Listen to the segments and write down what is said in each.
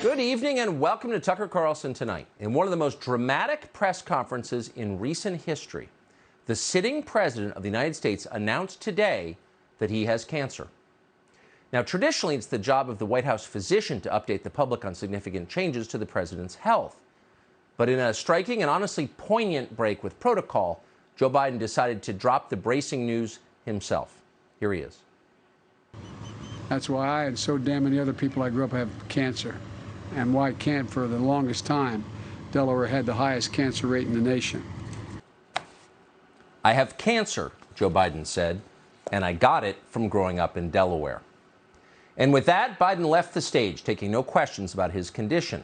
Good evening and welcome to Tucker Carlson Tonight. In one of the most dramatic press conferences in recent history, the sitting president of the United States announced today that he has cancer. Now, traditionally, it's the job of the White House physician to update the public on significant changes to the president's health. But in a striking and honestly poignant break with protocol, Joe Biden decided to drop the bracing news himself. Here he is. That's why I and so damn many other people I grew up have cancer. And why can't, for the longest time, Delaware had the highest cancer rate in the nation. I have cancer, Joe Biden said, and I got it from growing up in Delaware. And with that, Biden left the stage, taking no questions about his condition.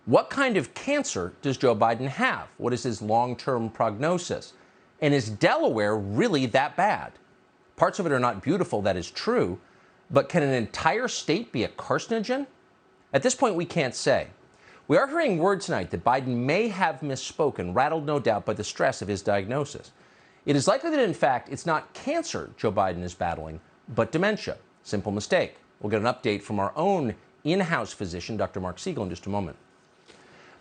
What kind of cancer does Joe Biden have? What is his long-term prognosis? And is Delaware really that bad? Parts of it are not beautiful, that is true, but can an entire state be a carcinogen? At this point, we can't say. We are hearing word tonight that Biden may have misspoken, rattled no doubt by the stress of his diagnosis. It is likely that, in fact, it's not cancer Joe Biden is battling, but dementia. Simple mistake. We'll get an update from our own in-house physician, Dr. Mark Siegel, in just a moment.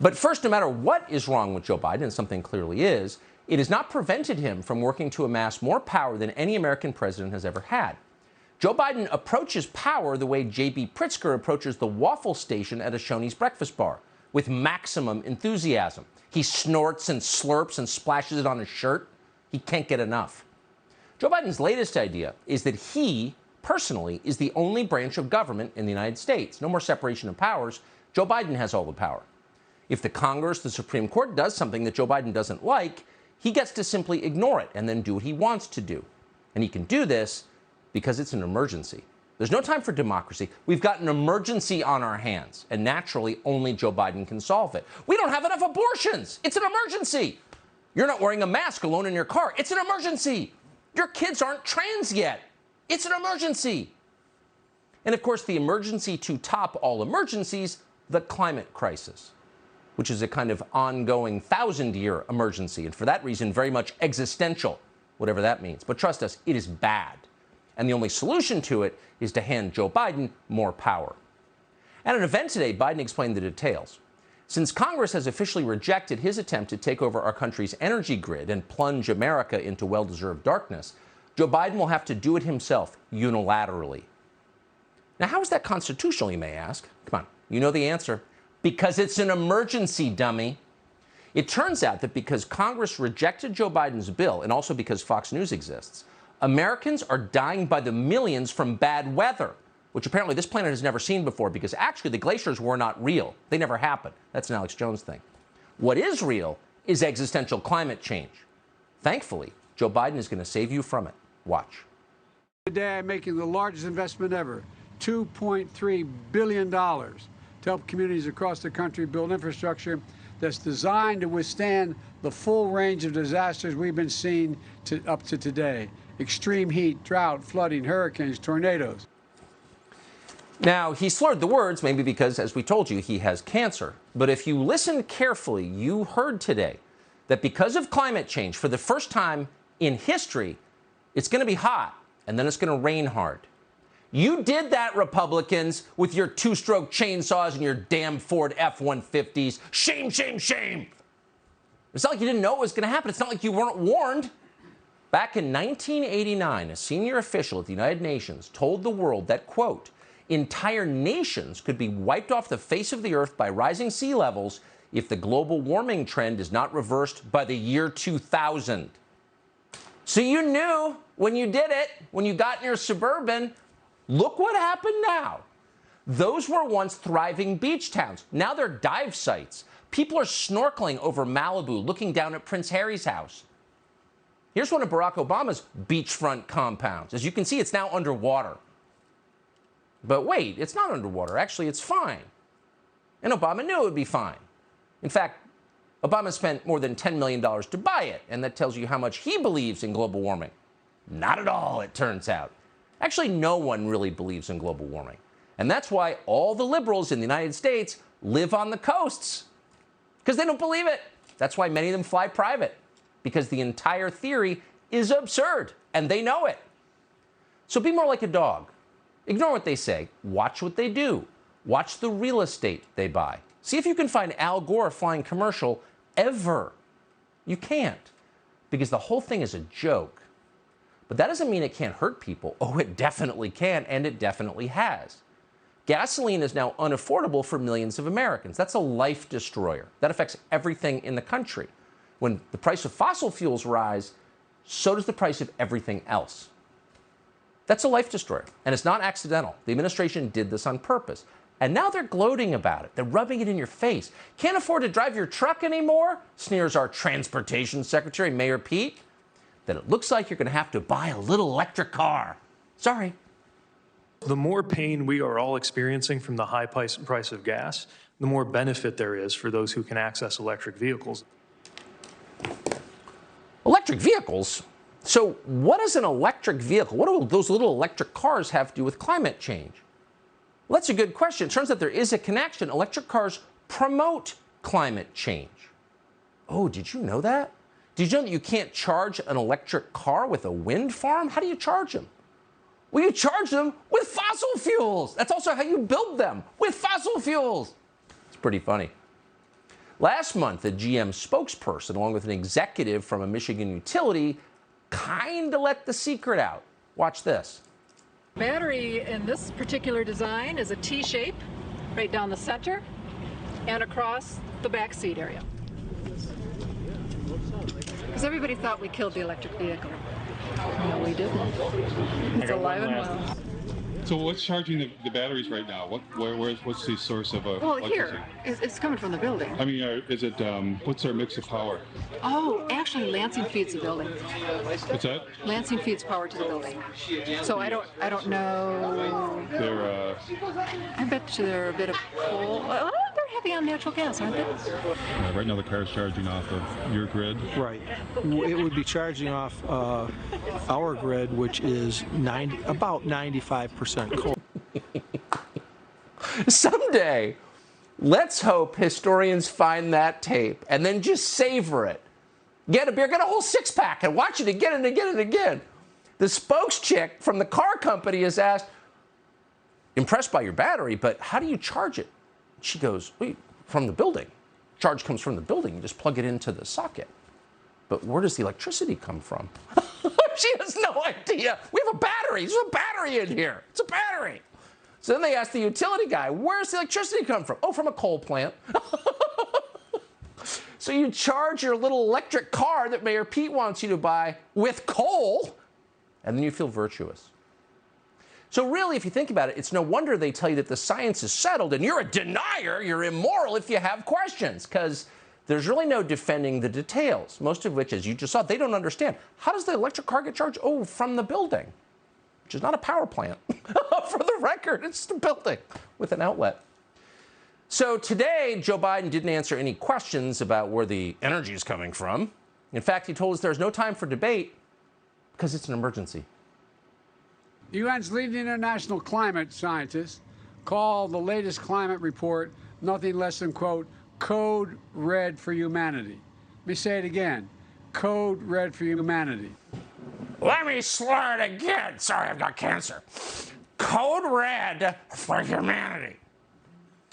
But first, no matter what is wrong with Joe Biden, and something clearly is, it has not prevented him from working to amass more power than any American president has ever had. Joe Biden approaches power the way J.B. Pritzker approaches the waffle station at a Shoney's breakfast bar, with maximum enthusiasm. He snorts and slurps and splashes it on his shirt. He can't get enough. Joe Biden's latest idea is that he, personally, is the only branch of government in the United States. No more separation of powers. Joe Biden has all the power. If the Congress, the Supreme Court, does something that Joe Biden doesn't like, he gets to simply ignore it and then do what he wants to do. And he can do this because it's an emergency. There's no time for democracy. We've got an emergency on our hands, and naturally, only Joe Biden can solve it. We don't have enough abortions. It's an emergency. You're not wearing a mask alone in your car. It's an emergency. Your kids aren't trans yet. It's an emergency. And of course, the emergency to top all emergencies, the climate crisis, which is a kind of ongoing 1,000-year emergency, and for that reason, very much existential, whatever that means. But trust us, it is bad. And the only solution to it is to hand Joe Biden more power. At an event today, Biden explained the details. Since Congress has officially rejected his attempt to take over our country's energy grid and plunge America into well-deserved darkness, Joe Biden will have to do it himself unilaterally. Now, how is that constitutional, you may ask? Come on, you know the answer. Because it's an emergency, dummy. It turns out that because Congress rejected Joe Biden's bill, and also because Fox News exists, Americans are dying by the millions from bad weather, which apparently this planet has never seen before, because actually the glaciers were not real. They never happened. That's an Alex Jones thing. What is real is existential climate change. Thankfully, Joe Biden is going to save you from it. Watch. Today, I'm making the largest investment ever, $2.3 billion, to help communities across the country build infrastructure that's designed to withstand the full range of disasters we've been seeing up to today. Extreme heat, drought, flooding, hurricanes, tornadoes. Now, he slurred the words, maybe because, as we told you, he has cancer. But if you listen carefully, you heard today that because of climate change, for the first time in history, it's going to be hot, and then it's going to rain hard. You did that, Republicans, with your two-stroke chainsaws and your damn Ford F-150s. Shame, shame, shame. It's not like you didn't know it was going to happen. It's not like you weren't warned. Back in 1989, a senior official at the United Nations told the world that, quote, entire nations could be wiped off the face of the earth by rising sea levels if the global warming trend is not reversed by the year 2000. So you knew when you did it, when you got in your Suburban. Look what happened now. Those were once thriving beach towns. Now they're dive sites. People are snorkeling over Malibu, looking down at Prince Harry's house. Here's one of Barack Obama's beachfront compounds. As you can see, it's now underwater. But wait, it's not underwater. Actually, it's fine. And Obama knew it would be fine. In fact, Obama spent more than $10 million to buy it, and that tells you how much he believes in global warming. Not at all, it turns out. Actually, no one really believes in global warming. And that's why all the liberals in the United States live on the coasts, because they don't believe it. That's why many of them fly private, because the entire theory is absurd, and they know it. So be more like a dog. Ignore what they say. Watch what they do. Watch the real estate they buy. See if you can find Al Gore flying commercial ever. You can't, because the whole thing is a joke. But that doesn't mean it can't hurt people. Oh, it definitely can, and it definitely has. Gasoline is now unaffordable for millions of Americans. That's a life destroyer. That affects everything in the country. When the price of fossil fuels rise, so does the price of everything else. That's a life destroyer, and it's not accidental. The administration did this on purpose. And now they're gloating about it. They're rubbing it in your face. Can't afford to drive your truck anymore? Sneers our transportation secretary, Mayor Pete. Then it looks like you're going to have to buy a little electric car. Sorry. The more pain we are all experiencing from the high price of gas, the more benefit there is for those who can access electric vehicles. Electric vehicles? So what is an electric vehicle? What do those little electric cars have to do with climate change? Well, that's a good question. It turns out there is a connection. Electric cars promote climate change. Oh, did you know that? Did you know that you can't charge an electric car with a wind farm? How do you charge them? Well, you charge them with fossil fuels. That's also how you build them, with fossil fuels. It's pretty funny. Last month, a GM spokesperson, along with an executive from a Michigan utility, kind of let the secret out. Watch this. Battery in this particular design is a T shape right down the center and across the back seat area. Because everybody thought we killed the electric vehicle. No, we didn't. It's alive and well. So what's charging the batteries right now? What's the source of Well, electricity? here, it's coming from the building. I mean, is it what's our mix of power? Oh, actually, Lansing feeds the building. What's that? Lansing feeds power to the building. So I don't know. They're I bet you they're a bit of coal. Well, they're heavy on natural gas, aren't they? right now the car's charging off of your grid. Right. It would be charging off our grid, which is about 95% coal. Someday, let's hope historians find that tape and then just savor it. Get a beer, get a whole six-pack and watch it again and again and again. The spokeschick from the car company is asked, impressed by your battery, but how do you charge it? She goes, wait, from the building. Charge comes from the building. You just plug it into the socket. But where does the electricity come from? She has no idea. We have a battery. There's a battery in here. It's a battery. So then they ask the utility guy, where's the electricity come from? Oh, from a coal plant. So you charge your little electric car that Mayor Pete wants you to buy with coal, and then you feel virtuous. So really, if you think about it, it's no wonder they tell you that the science is settled and you're a denier, you're immoral if you have questions, because there's really no defending the details, most of which, as you just saw, they don't understand. How does the electric car get charged? Oh, from the building, which is not a power plant. For the record, it's just a building with an outlet. So today, Joe Biden didn't answer any questions about where the energy is coming from. In fact, he told us there's no time for debate because it's an emergency. The UN's leading international climate scientists call the latest climate report nothing less than, quote, code red for humanity. Let me say it again. Code red for humanity. Let me slur it again. Sorry, I've got cancer. Code red for humanity.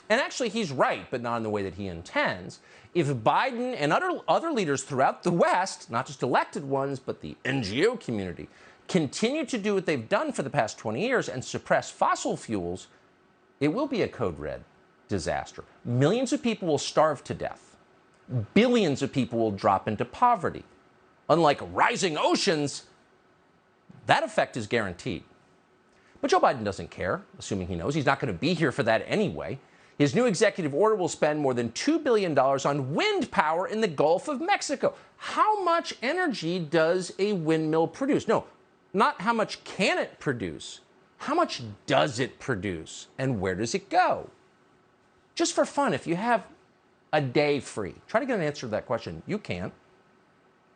And actually, he's right, but not in the way that he intends. If Biden and other leaders throughout the West, not just elected ones, but the NGO community, continue to do what they've done for the past 20 years and suppress fossil fuels, it will be a code red disaster. Millions of people will starve to death. Billions of people will drop into poverty. Unlike rising oceans, that effect is guaranteed. But Joe Biden doesn't care, assuming he knows. He's not going to be here for that anyway. His new executive order will spend more than $2 billion on wind power in the Gulf of Mexico. How much energy does a windmill produce? No, not how much can it produce. How much does it produce? And where does it go? Just for fun, if you have a day free, try to get an answer to that question. You can't.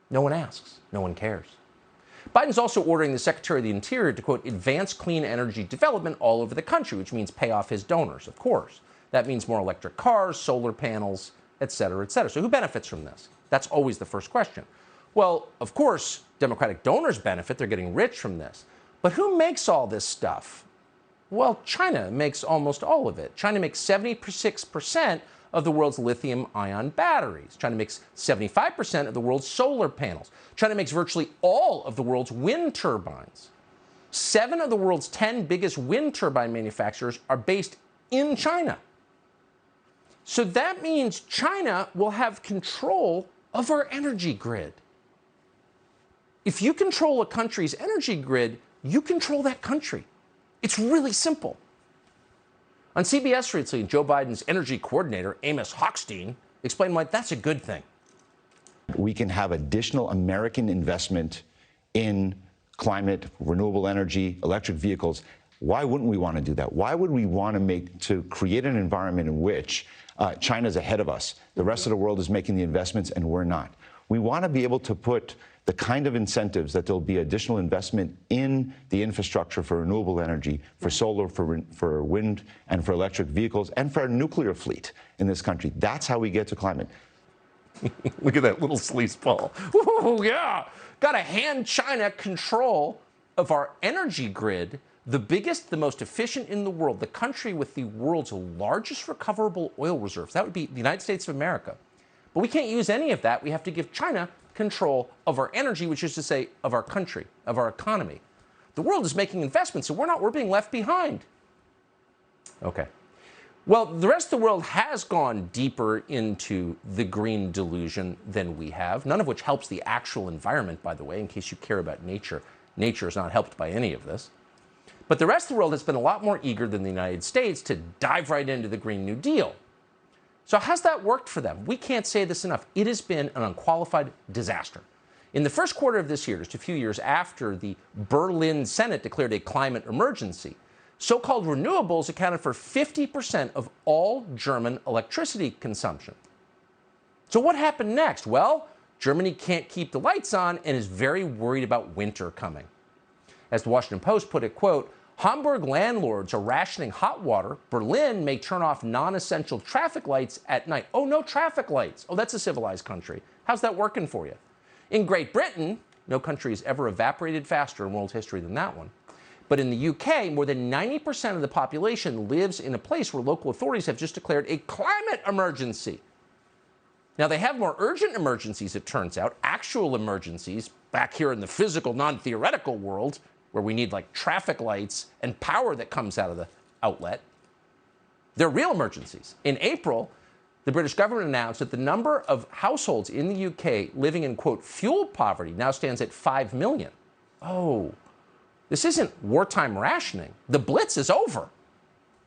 No one asks. No one cares. Biden's also ordering the Secretary of the Interior to, quote, advance clean energy development all over the country, which means pay off his donors, of course. That means more electric cars, solar panels, et cetera, et cetera. So who benefits from this? That's always the first question. Well, of course, Democratic donors benefit. They're getting rich from this. But who makes all this stuff? Well, China makes almost all of it. China makes 76% of the world's lithium-ion batteries. China makes 75% of the world's solar panels. China makes virtually all of the world's wind turbines. 7 of the world's 10 biggest wind turbine manufacturers are based in China. So that means China will have control of our energy grid. If you control a country's energy grid, you control that country. It's really simple. On CBS recently, Joe Biden's energy coordinator, Amos Hochstein, explained why that's a good thing. We can have additional American investment in climate, renewable energy, electric vehicles. Why wouldn't we want to do that? Why would we want to create an environment in which China's ahead of us? The rest of the world is making the investments and we're not. We want to be able to put the kind of incentives that there'll be additional investment in the infrastructure for renewable energy, for solar, for wind, and for electric vehicles, and for our nuclear fleet in this country. That's how we get to climate. Look at that little sleazeball. Ooh, yeah. Got to hand China control of our energy grid, the biggest, the most efficient in the world, the country with the world's largest recoverable oil reserves. That would be the United States of America. But we can't use any of that. We have to give China control of our energy, which is to say, of our country, of our economy. The world is making investments, and we're being left behind. Okay. Well, the rest of the world has gone deeper into the green delusion than we have, none of which helps the actual environment, by the way, in case you care about nature. Nature is not helped by any of this. But the rest of the world has been a lot more eager than the United States to dive right into the Green New Deal. So how's that worked for them? We can't say this enough. It has been an unqualified disaster. In the first quarter of this year, just a few years after the Berlin Senate declared a climate emergency, so-called renewables accounted for 50% of all German electricity consumption. So what happened next? Well, Germany can't keep the lights on and is very worried about winter coming. As the Washington Post put it, quote, Hamburg landlords are rationing hot water. Berlin may turn off non-essential traffic lights at night. Oh, no traffic lights. Oh, that's a civilized country. How's that working for you? In Great Britain, no country has ever evaporated faster in world history than that one. But in the UK, more than 90% of the population lives in a place where local authorities have just declared a climate emergency. Now, they have more urgent emergencies, it turns out, actual emergencies back here in the physical, non-theoretical world, where we need like traffic lights and power that comes out of the outlet. They're real emergencies. In April, the British government announced that the number of households in the UK living in, quote, fuel poverty now stands at 5 million. Oh, this isn't wartime rationing. The Blitz is over.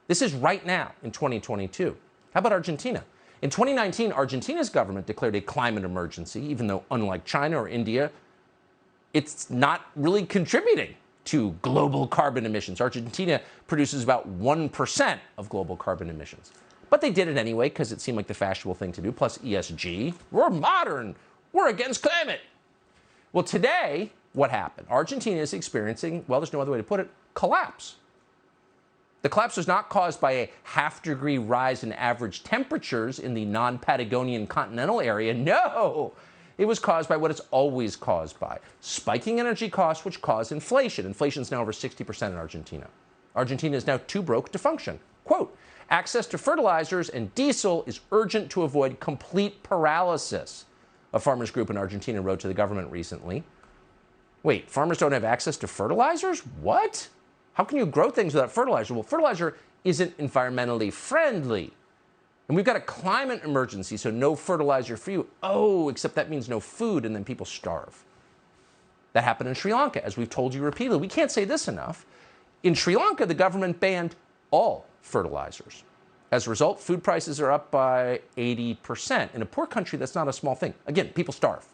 This is right now in 2022. How about Argentina? In 2019, Argentina's government declared a climate emergency, even though, unlike China or India, it's not really contributing to global carbon emissions. Argentina produces about 1% of global carbon emissions. But they did it anyway because it seemed like the fashionable thing to do, plus ESG. We're modern. We're against climate. Well, today, what happened? Argentina is experiencing, well, there's no other way to put it, collapse. The collapse was not caused by a half-degree rise in average temperatures in the non-Patagonian continental area. No! It was caused by what it's always caused by, spiking energy costs, which cause inflation. Inflation is now over 60% in Argentina. Argentina is now too broke to function. Quote, access to fertilizers and diesel is urgent to avoid complete paralysis, a farmers group in Argentina wrote to the government recently. Wait, farmers don't have access to fertilizers? What? How can you grow things without fertilizer? Well, fertilizer isn't environmentally friendly. And we've got a climate emergency, so no fertilizer for you. Oh, except that means no food, and then people starve. That happened in Sri Lanka, as we've told you repeatedly. We can't say this enough. In Sri Lanka, the government banned all fertilizers. As a result, food prices are up by 80%. In a poor country, that's not a small thing. Again, people starve.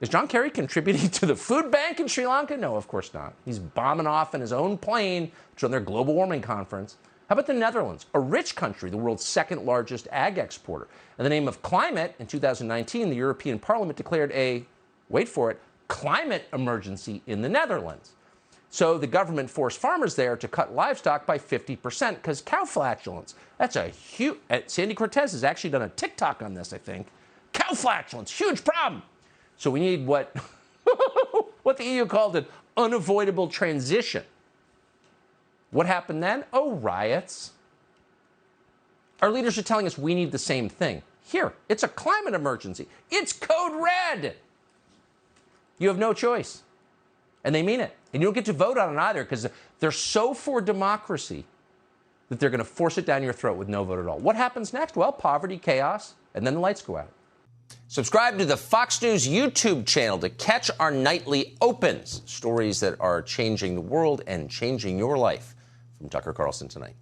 Is John Kerry contributing to the food bank in Sri Lanka? No, of course not. He's bombing off in his own plane to run their global warming conference. How about the Netherlands, a rich country, the world's second largest ag exporter? In the name of climate, in 2019, the European Parliament declared a, wait for it, climate emergency in the Netherlands. So the government forced farmers there to cut livestock by 50% because cow flatulence. That's a huge, Sandy Cortez has actually done a TikTok on this, I think. Cow flatulence, huge problem. So we need what, what the EU called an unavoidable transition. What happened then? Oh, riots. Our leaders are telling us we need the same thing. Here, it's a climate emergency. It's code red. You have no choice. And they mean it. And you don't get to vote on it either because they're so for democracy that they're going to force it down your throat with no vote at all. What happens next? Well, poverty, chaos, and then the lights go out. Subscribe to the Fox News YouTube channel to catch our nightly opens, stories that are changing the world and changing your life. From Tucker Carlson Tonight.